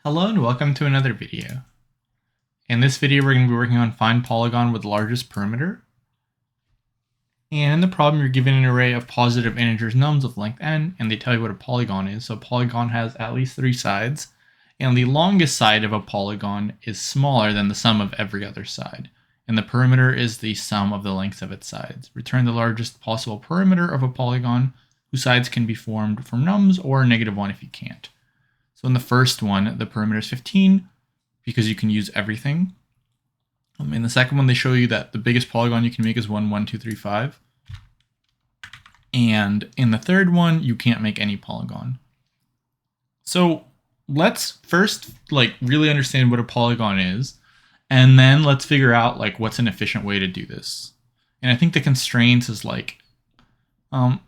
Hello and welcome to another video. In this video we're going to be working on find polygon with largest perimeter. And in the problem you're given an array of positive integers nums of length n, and they tell you what a polygon is. So a polygon has at least 3 sides, and the longest side of a polygon is smaller than the sum of every other side. And the perimeter is the sum of the lengths of its sides. Return the largest possible perimeter of a polygon whose sides can be formed from nums or -1 if you can't. So in the first one, the perimeter is 15 because you can use everything. In the second one, they show you that the biggest polygon you can make is 1, 1, 2, 3, 5. And in the third one, you can't make any polygon. So let's first really understand what a polygon is, and then let's figure out what's an efficient way to do this. And I think the constraints is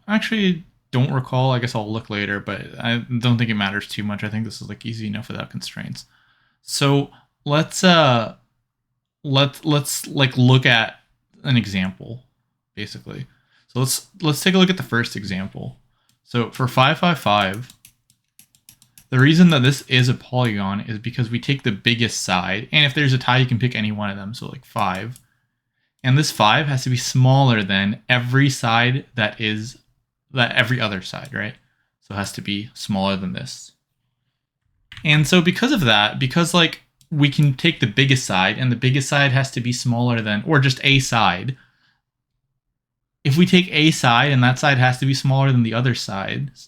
actually don't recall. I guess I'll look later, but I don't think it matters too much. I think this is easy enough without constraints. So let's look at an example basically. So let's take a look at the first example. So for 5, 5, 5, the reason that this is a polygon is because we take the biggest side, and if there's a tie, you can pick any one of them. So 5, and this 5 has to be smaller than every side that every other side, right? So it has to be smaller than this. And so because of that, because we can take the biggest side, and the biggest side has to be smaller than, or just a side. If we take a side and that side has to be smaller than the other sides,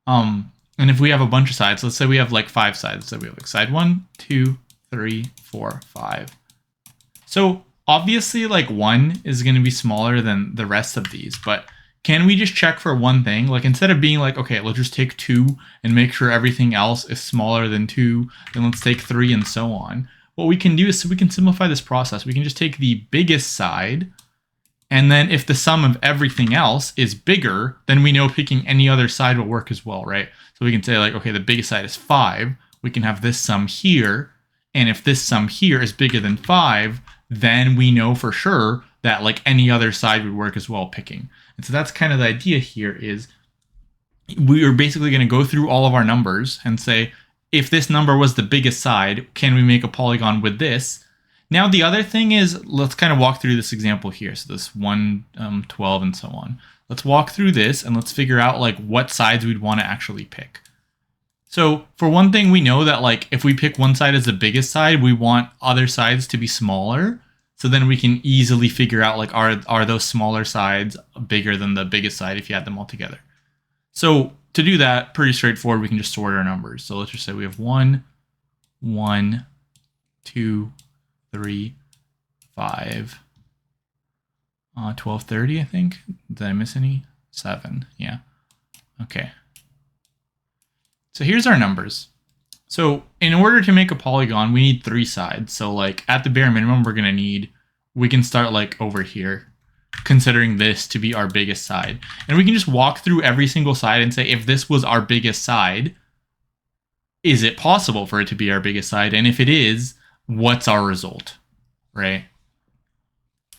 and if we have a bunch of sides, let's say we have 5 sides. So we have side 1, 2, 3, 4, 5. So obviously 1 is going to be smaller than the rest of these, but can we just check for one thing? Instead of being okay, let's just take 2 and make sure everything else is smaller than 2, then let's take 3 and so on. What we can do is, so we can simplify this process. We can just take the biggest side, and then if the sum of everything else is bigger, then we know picking any other side will work as well, right? So we can say okay, the biggest side is 5. We can have this sum here, and if this sum here is bigger than 5, then we know for sure that any other side would work as well picking. And so that's kind of the idea here, is we are basically going to go through all of our numbers and say, if this number was the biggest side, can we make a polygon with this? Now, the other thing is, let's kind of walk through this example here. So this 1, 12, and so on. Let's walk through this and let's figure out what sides we'd want to actually pick. So for one thing, we know that if we pick one side as the biggest side, we want other sides to be smaller. So then we can easily figure out are those smaller sides bigger than the biggest side if you add them all together. So to do that, pretty straightforward, we can just sort our numbers. So let's just say we have 1, 1, 2, 3, 5, 12, 30, I think. Did I miss any? 7, yeah. Okay. So here's our numbers. So in order to make a polygon, we need 3 sides. So at the bare minimum, we can start over here, considering this to be our biggest side. And we can just walk through every single side and say, if this was our biggest side, is it possible for it to be our biggest side? And if it is, what's our result, right?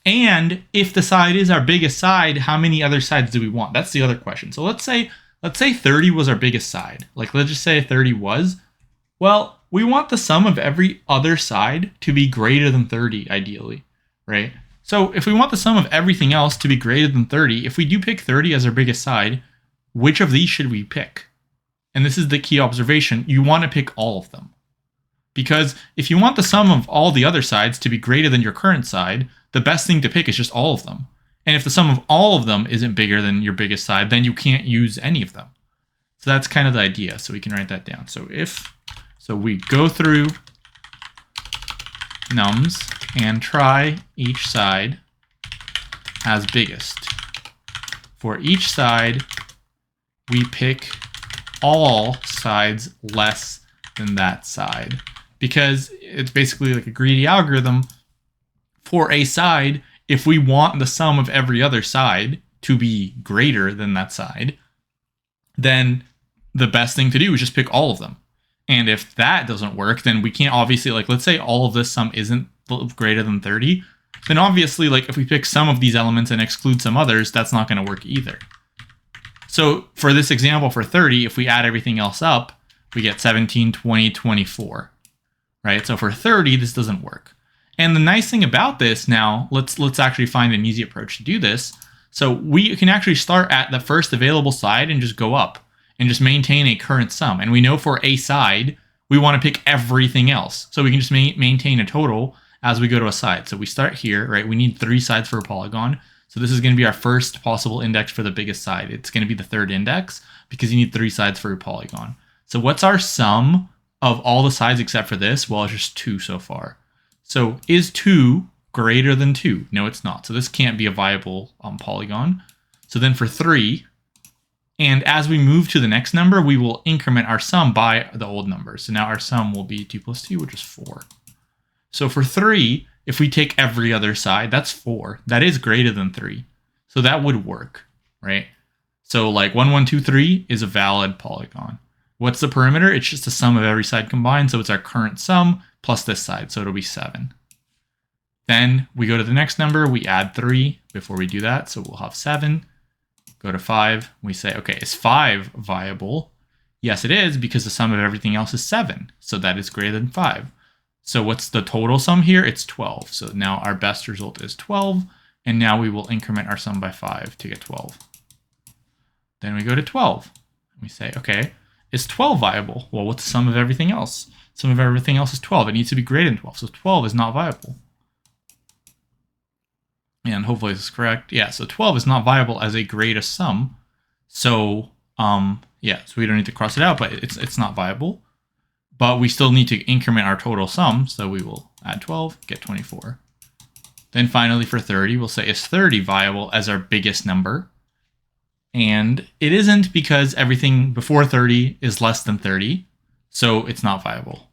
And if the side is our biggest side, how many other sides do we want? That's the other question. So let's say 30 was our biggest side. Let's just say 30 was. Well, we want the sum of every other side to be greater than 30, ideally, right? So if we want the sum of everything else to be greater than 30, if we do pick 30 as our biggest side, which of these should we pick? And this is the key observation. You want to pick all of them. Because if you want the sum of all the other sides to be greater than your current side, the best thing to pick is just all of them. And if the sum of all of them isn't bigger than your biggest side, then you can't use any of them. So that's kind of the idea. So we can write that down. So we go through nums and try each side as biggest. For each side, we pick all sides less than that side, because it's basically a greedy algorithm. For a side, if we want the sum of every other side to be greater than that side, then the best thing to do is just pick all of them. And if that doesn't work, then we can't obviously, let's say all of this sum isn't greater than 30, then obviously, if we pick some of these elements and exclude some others, that's not going to work either. So for this example, for 30, if we add everything else up, we get 17, 20, 24, right? So for 30, this doesn't work. And the nice thing about this now, let's actually find an easy approach to do this. So we can actually start at the first available side and just go up and just maintain a current sum. And we know for a side, we want to pick everything else. So we can just maintain a total as we go to a side. So we start here, right? We need 3 sides for a polygon. So this is going to be our first possible index for the biggest side. It's going to be the third index because you need 3 sides for a polygon. So what's our sum of all the sides except for this? Well, it's just 2 so far. So is 2 greater than 2? No, it's not. So this can't be a viable polygon. So then for 3, and as we move to the next number, we will increment our sum by the old number. So now our sum will be 2 plus 2, which is 4. So for 3, if we take every other side, that's 4. That is greater than 3. So that would work, right? So like 1, 1, 2, 3 is a valid polygon. What's the perimeter? It's just the sum of every side combined. So it's our current sum plus this side. So it'll be 7. Then we go to the next number. We add 3 before we do that. So we'll have 7. Go to 5. We say, okay, is 5 viable? Yes, it is, because the sum of everything else is 7. So that is greater than 5. So what's the total sum here? It's 12. So now our best result is 12. And now we will increment our sum by 5 to get 12. Then we go to 12. We say, okay, is 12 viable? Well, what's the sum of everything else? Sum of everything else is 12. It needs to be greater than 12. So 12 is not viable. And hopefully this is correct. Yeah, so 12 is not viable as a greatest sum. So, yeah, so we don't need to cross it out, but it's not viable. But we still need to increment our total sum. So we will add 12, get 24. Then finally for 30, we'll say, is 30 viable as our biggest number? And it isn't, because everything before 30 is less than 30. So it's not viable.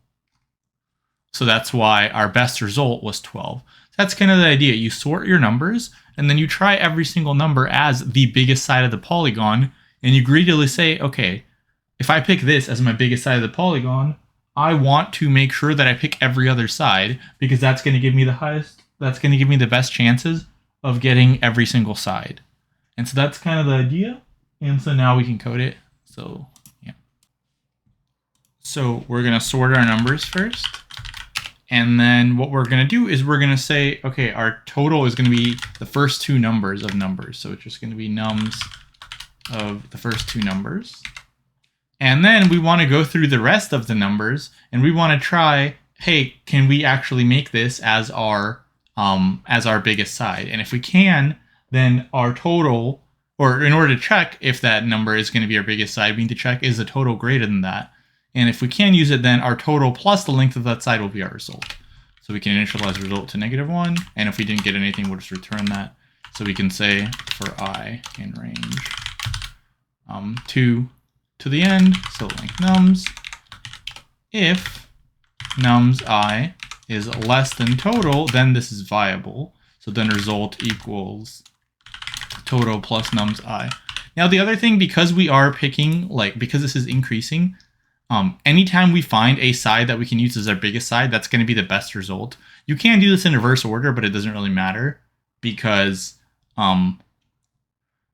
So that's why our best result was 12. That's kind of the idea. You sort your numbers, and then you try every single number as the biggest side of the polygon, and you greedily say, okay, if I pick this as my biggest side of the polygon, I want to make sure that I pick every other side, because that's going to give me the highest, that's going to give me the best chances of getting every single side. And so that's kind of the idea. And so now we can code it. So, yeah. So we're going to sort our numbers first. And then what we're going to do is we're going to say, okay, our total is going to be the first 2 numbers of numbers. So it's just going to be nums of the first 2 numbers. And then we want to go through the rest of the numbers, and we want to try, hey, can we actually make this as our biggest side? And if we can, then our total, or in order to check if that number is going to be our biggest side, we need to check, is the total greater than that? And if we can use it, then our total plus the length of that side will be our result. So we can initialize result to -1. And if we didn't get anything, we'll just return that. So we can say for I in range 2 to the end, so length nums, if nums I is less than total, then this is viable. So then result equals total plus nums I. Now the other thing, because we are picking, because this is increasing, anytime we find a side that we can use as our biggest side, that's going to be the best result. You can do this in reverse order, but it doesn't really matter because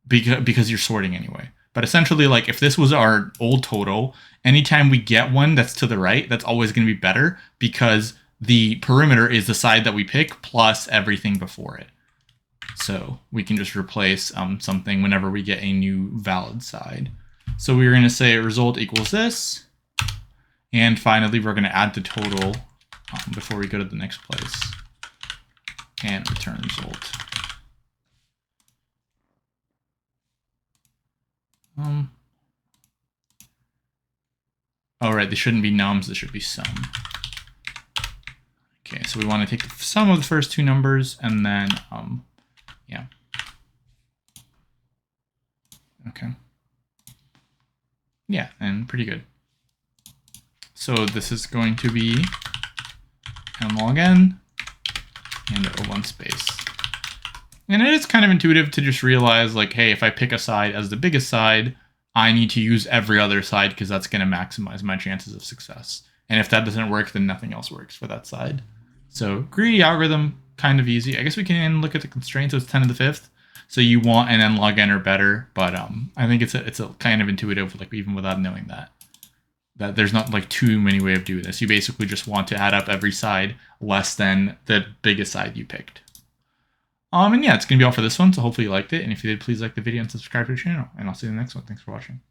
you're sorting anyway. But essentially, if this was our old total, anytime we get one that's to the right, that's always going to be better, because the perimeter is the side that we pick plus everything before it. So we can just replace something whenever we get a new valid side. So we're going to say result equals this. And finally, we're going to add the total before we go to the next place and return result. Oh, right, they shouldn't be nums, this should be sum. Okay, so we want to take the sum of the first 2 numbers, and then, yeah. Okay. Yeah, and pretty good. So this is going to be n log n and O1 space. And it is kind of intuitive to just realize, hey, if I pick a side as the biggest side, I need to use every other side because that's going to maximize my chances of success. And if that doesn't work, then nothing else works for that side. So greedy algorithm, kind of easy. I guess we can look at the constraints. So it's 10 to the 5th. So you want an n log n or better, but I think it's a kind of intuitive, even without knowing that. that there's not like too many ways of doing this. You basically just want to add up every side less than the biggest side you picked. And yeah, it's going to be all for this one. So hopefully you liked it. And if you did, please like the video and subscribe to the channel. And I'll see you in the next one. Thanks for watching.